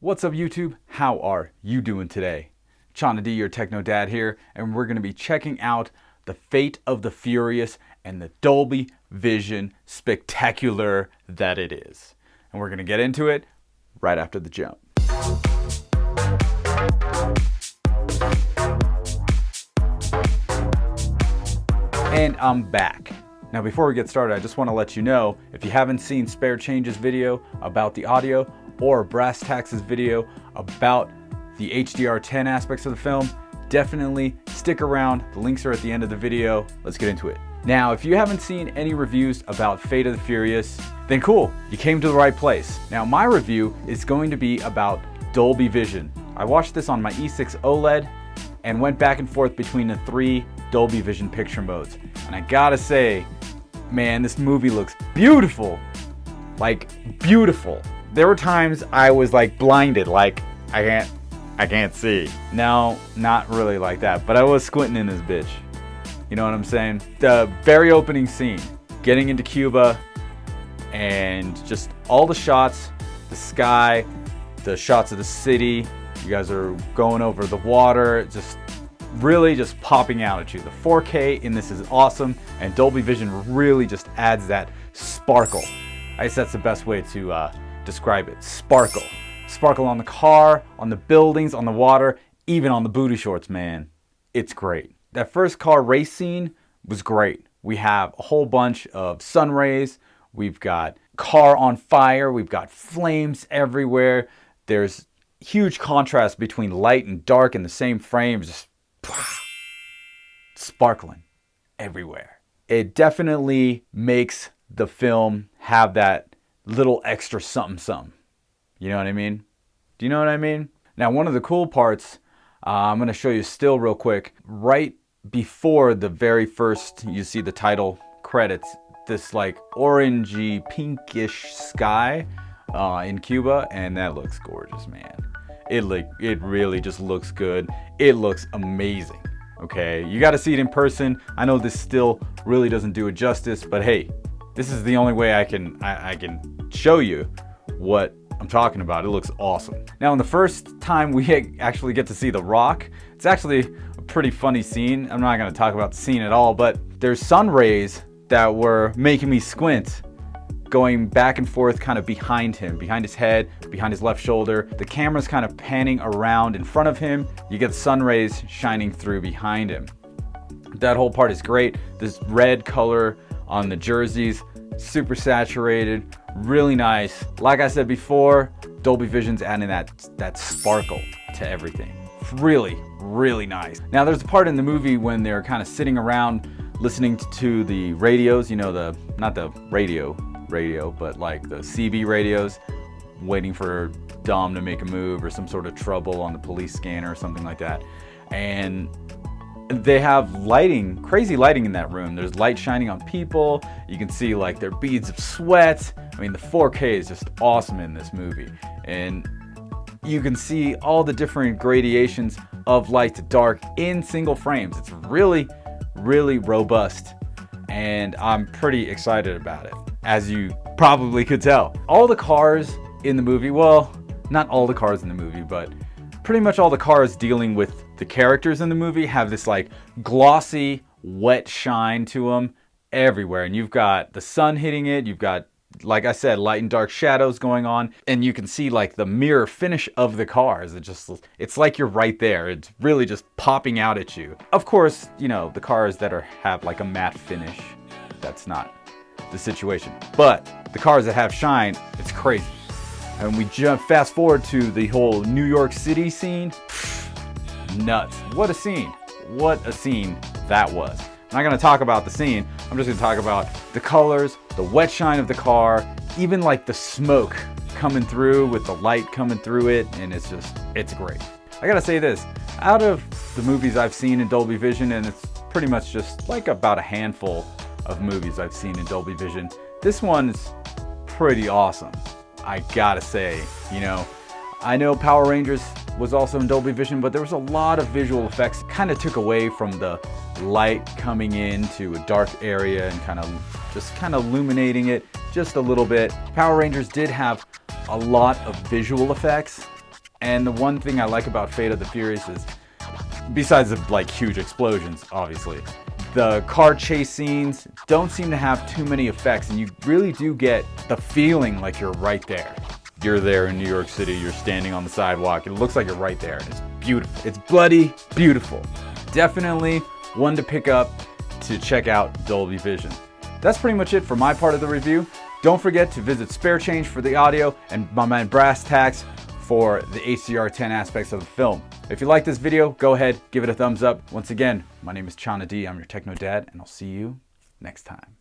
What's up YouTube? How are you doing today? Chana D, your Techno Dad here, and we're going to be checking out the Fate of the Furious and the Dolby Vision spectacular that it is. And we're going to get into it right after the jump. And I'm back. Now before we get started, I just want to let you know, if you haven't seen Spare Change's video about the audio or Brass Tax's video about the HDR10 aspects of the film, definitely stick around. The links are at the end of the video. Let's get into it. Now, if you haven't seen any reviews about Fate of the Furious, then cool, you came to the right place. Now, my review is going to be about Dolby Vision. I watched this on my E6 OLED and went back and forth between the 3 Dolby Vision picture modes. And I gotta say, man, this movie looks beautiful. Like, beautiful. There were times I was like blinded, like I can't see. No, not really like that, but I was squinting in this bitch. You know what I'm saying? The very opening scene, getting into Cuba, and just all the shots, the sky, the shots of the city, you guys are going over the water, just really just popping out at you. The 4K in this is awesome, and Dolby Vision really just adds that sparkle. I guess that's the best way to describe it. Sparkle. Sparkle on the car, on the buildings, on the water, even on the booty shorts, man. It's great. That first car race scene was great. We have a whole bunch of sun rays. We've got car on fire. We've got flames everywhere. There's huge contrast between light and dark in the same frame. Just sparkling everywhere. It definitely makes the film have that little extra something something. You know what I mean? Do you know what I mean? Now, one of the cool parts, I'm going to show you still real quick. Right before the very first, you see the title credits, this like orangey pinkish sky in Cuba, and that looks gorgeous, man. It really just looks good. It looks amazing. Okay, you got to see it in person. I know this still really doesn't do it justice, but hey, this is the only way I can show you what I'm talking about. It looks awesome. Now, in the first time we actually get to see The Rock, it's actually a pretty funny scene. I'm not going to talk about the scene at all, but there's sun rays that were making me squint, going back and forth kind of behind him, behind his head, behind his left shoulder. The camera's kind of panning around in front of him. You get the sun rays shining through behind him. That whole part is great. This red color on the jerseys, super saturated, really nice. Like I said before, Dolby Vision's adding that sparkle to everything. Really, really nice. Now, there's a part in the movie when they're kind of sitting around listening to the radios, you know, not the radio, but like the CB radios, waiting for Dom to make a move or some sort of trouble on the police scanner or something like that. And they have lighting, crazy lighting in that room. There's light shining on people. You can see like their beads of sweat. I mean, the 4K is just awesome in this movie. And you can see all the different gradations of light to dark in single frames. It's really, really robust. And I'm pretty excited about it, as you probably could tell. All the cars in the movie, well, not all the cars in the movie, but pretty much all the cars dealing with the characters in the movie have this like glossy, wet shine to them everywhere. And you've got the sun hitting it, you've got, like I said, light and dark shadows going on, and you can see like the mirror finish of the cars. It's like you're right there. It's really just popping out at you. Of course, you know, the cars that have like a matte finish, that's not the situation. But the cars that have shine, it's crazy. And we jump fast forward to the whole New York City scene. Nuts. What a scene. What a scene that was. I'm not going to talk about the scene. I'm just going to talk about the colors, the wet shine of the car, even like the smoke coming through with the light coming through it. And it's great. I got to say this, out of the movies I've seen in Dolby Vision, and it's pretty much just like about a handful of movies I've seen in Dolby Vision, this one's pretty awesome. I gotta say, you know, I know Power Rangers was also in Dolby Vision, but there was a lot of visual effects. Kind of took away from the light coming into a dark area and kind of illuminating it just a little bit. Power Rangers did have a lot of visual effects, And the one thing I like about Fate of the Furious is, besides the like huge explosions, obviously, the car chase scenes don't seem to have too many effects, and you really do get the feeling like you're right there. You're there in New York City, you're standing on the sidewalk, it looks like you're right there. It's beautiful. It's bloody beautiful. Definitely one to pick up to check out Dolby Vision. That's pretty much it for my part of the review. Don't forget to visit Spare Change for the audio and my man Brass Tacks for the HDR10 aspects of the film. If you like this video, go ahead, give it a thumbs up. Once again, my name is Chana D. I'm your Techno Dad, and I'll see you next time.